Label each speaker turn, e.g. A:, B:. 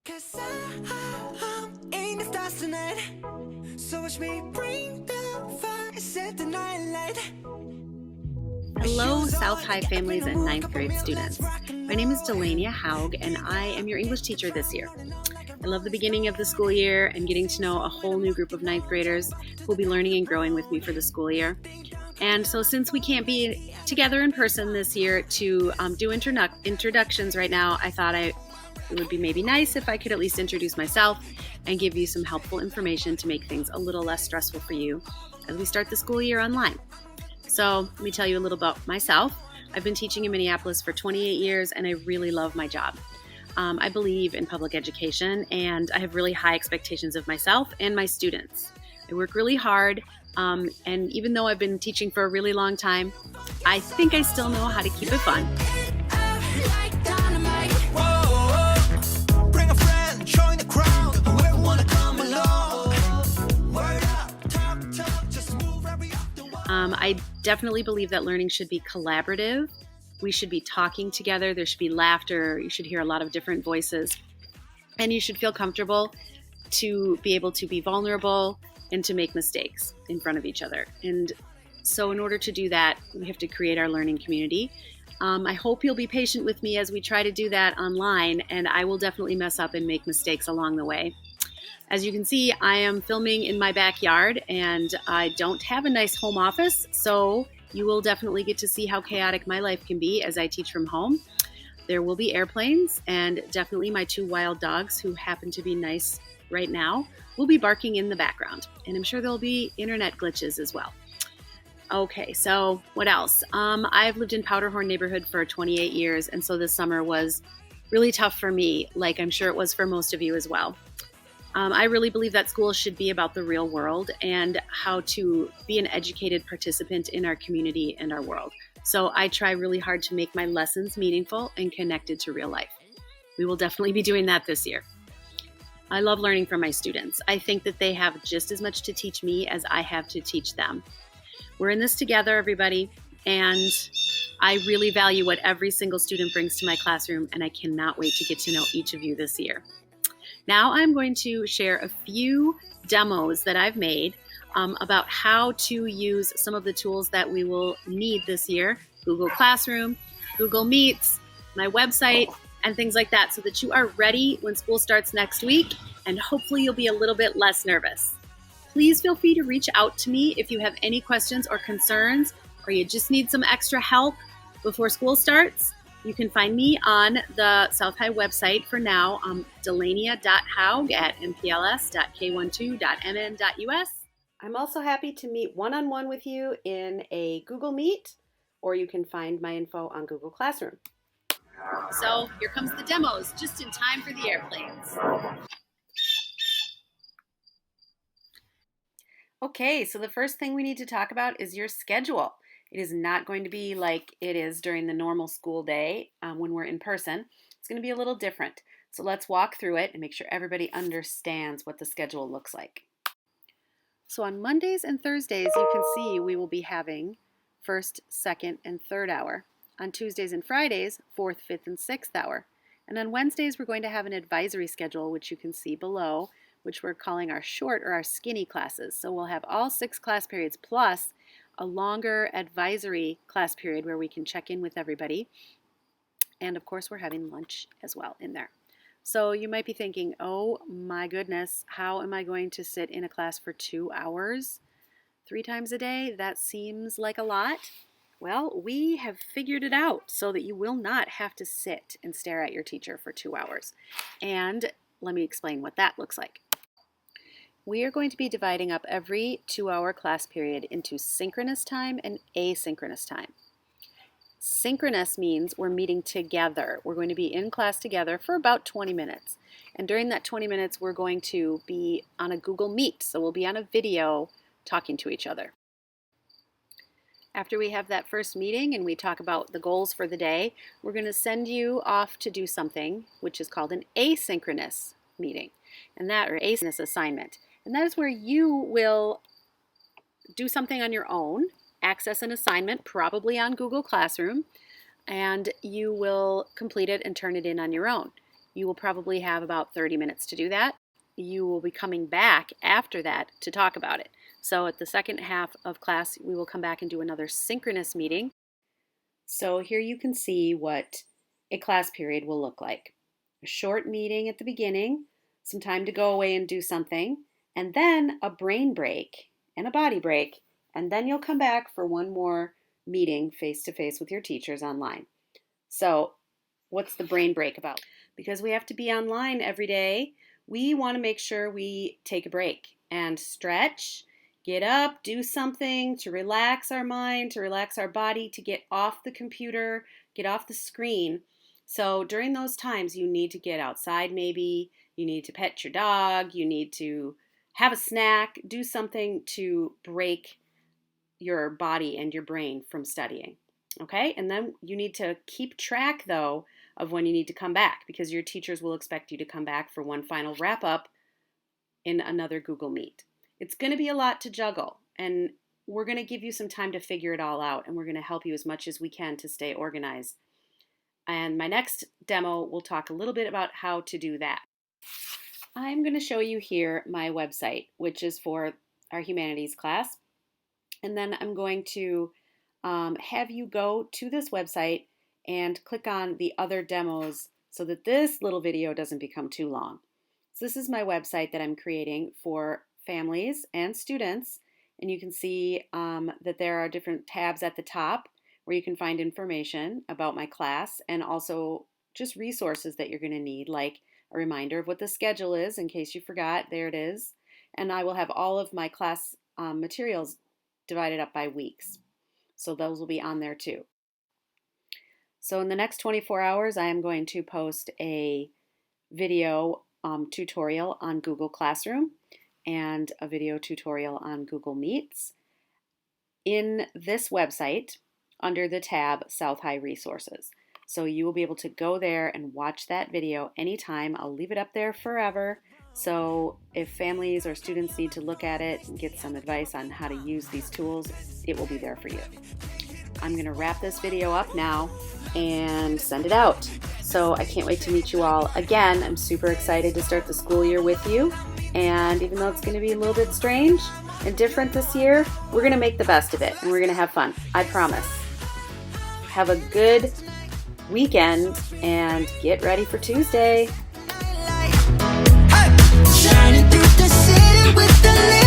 A: 'Cause I'm in the stars tonight. So watch me bring the fire, set the night light.
B: Hello, South High families and ninth grade students. My name is Delania Haug, and I am your English teacher this year. I love the beginning of the school year and getting to know a whole new group of ninth graders who will be learning and growing with me for the school year. And so since we can't be together in person this year to do introductions right now, I thought it would be maybe nice if I could at least introduce myself and give you some helpful information to make things a little less stressful for you as we start the school year online. So let me tell you a little about myself. I've been teaching in Minneapolis for 28 years and I really love my job. I believe in public education and I have really high expectations of myself and my students. I work really hard and even though I've been teaching for a really long time, I think I still know how to keep it fun. I definitely believe that learning should be collaborative. We should be talking together. There should be laughter. You should hear a lot of different voices. And you should feel comfortable to be able to be vulnerable and to make mistakes in front of each other. And so in order to do that, we have to create our learning community. I hope you'll be patient with me as we try to do that online, and I will definitely mess up and make mistakes along the way. As you can see, I am filming in my backyard and I don't have a nice home office, so you will definitely get to see how chaotic my life can be as I teach from home. There will be airplanes and definitely my two wild dogs, who happen to be nice right now, will be barking in the background. And I'm sure there'll be internet glitches as well. Okay, so what else? I've lived in Powderhorn neighborhood for 28 years, and so this summer was really tough for me, like I'm sure it was for most of you as well. I really believe that school should be about the real world and how to be an educated participant in our community and our world. So I try really hard to make my lessons meaningful and connected to real life. We will definitely be doing that this year. I love learning from my students. I think that they have just as much to teach me as I have to teach them. We're in this together, everybody, and I really value what every single student brings to my classroom, and I cannot wait to get to know each of you this year. Now I'm going to share a few demos that I've made about how to use some of the tools that we will need this year: Google Classroom, Google Meets, my website, and things like that, so that you are ready when school starts next week, and hopefully you'll be a little bit less nervous. Please feel free to reach out to me if you have any questions or concerns, or you just need some extra help before school starts. You can find me on the South High website for now, delania.haug at mpls.k12.mn.us. I'm also happy to meet one-on-one with you in a Google Meet, or you can find my info on Google Classroom. So here comes the demos, just in time for the airplanes. Okay, so the first thing we need to talk about is your schedule. It is not going to be like it is during the normal school day when we're in person. It's going to be a little different. So let's walk through it and make sure everybody understands what the schedule looks like. So on Mondays and Thursdays, you can see we will be having first, second, and third hour. On Tuesdays and Fridays, fourth, fifth, and sixth hour. And on Wednesdays, we're going to have an advisory schedule, which you can see below, which we're calling our short or our skinny classes. So we'll have all 6 class periods plus a longer advisory class period where we can check in with everybody. And of course, we're having lunch as well in there. So you might be thinking, oh my goodness, how am I going to sit in a class for 2 hours 3 times a day? That seems like a lot. Well, we have figured it out so that you will not have to sit and stare at your teacher for 2 hours. And let me explain what that looks like. We are going to be dividing up every 2-hour class period into synchronous time and asynchronous time. Synchronous means we're meeting together. We're going to be in class together for about 20 minutes. And during that 20 minutes, we're going to be on a Google Meet. So we'll be on a video talking to each other. After we have that first meeting and we talk about the goals for the day, we're going to send you off to do something, which is called an asynchronous meeting, and that, or asynchronous assignment. And that is where you will do something on your own, access an assignment, probably on Google Classroom, and you will complete it and turn it in on your own. You will probably have about 30 minutes to do that. You will be coming back after that to talk about it. So at the second half of class, we will come back and do another synchronous meeting. So here you can see what a class period will look like. A short meeting at the beginning, some time to go away and do something, and then a brain break and a body break, and then you'll come back for one more meeting face-to-face with your teachers online. So what's the brain break about? Because we have to be online every day, we want to make sure we take a break and stretch, get up, do something to relax our mind, to relax our body, to get off the computer, get off the screen. So during those times, you need to get outside maybe, you need to pet your dog, you need to have a snack, do something to break your body and your brain from studying. Okay? And then you need to keep track, though, of when you need to come back, because your teachers will expect you to come back for one final wrap-up in another Google Meet. It's going to be a lot to juggle, and we're going to give you some time to figure it all out, and we're going to help you as much as we can to stay organized. And my next demo will talk a little bit about how to do that. I'm going to show you here my website, which is for our humanities class. And then I'm going to have you go to this website and click on the other demos so that this little video doesn't become too long. So this is my website that I'm creating for families and students. And you can see that there are different tabs at the top where you can find information about my class and also just resources that you're going to need, like a reminder of what the schedule is in case you forgot. There it is. And I will have all of my class materials divided up by weeks. So those will be on there too. So in the next 24 hours, I am going to post a video tutorial on Google Classroom and a video tutorial on Google Meets in this website under the tab South High Resources. So you will be able to go there and watch that video anytime. I'll leave it up there forever. So if families or students need to look at it and get some advice on how to use these tools, it will be there for you. I'm going to wrap this video up now and send it out. So I can't wait to meet you all again. I'm super excited to start the school year with you. And even though it's going to be a little bit strange and different this year, we're going to make the best of it and we're going to have fun. I promise. Have a good weekend and get ready for Tuesday.
A: Shining through the city with the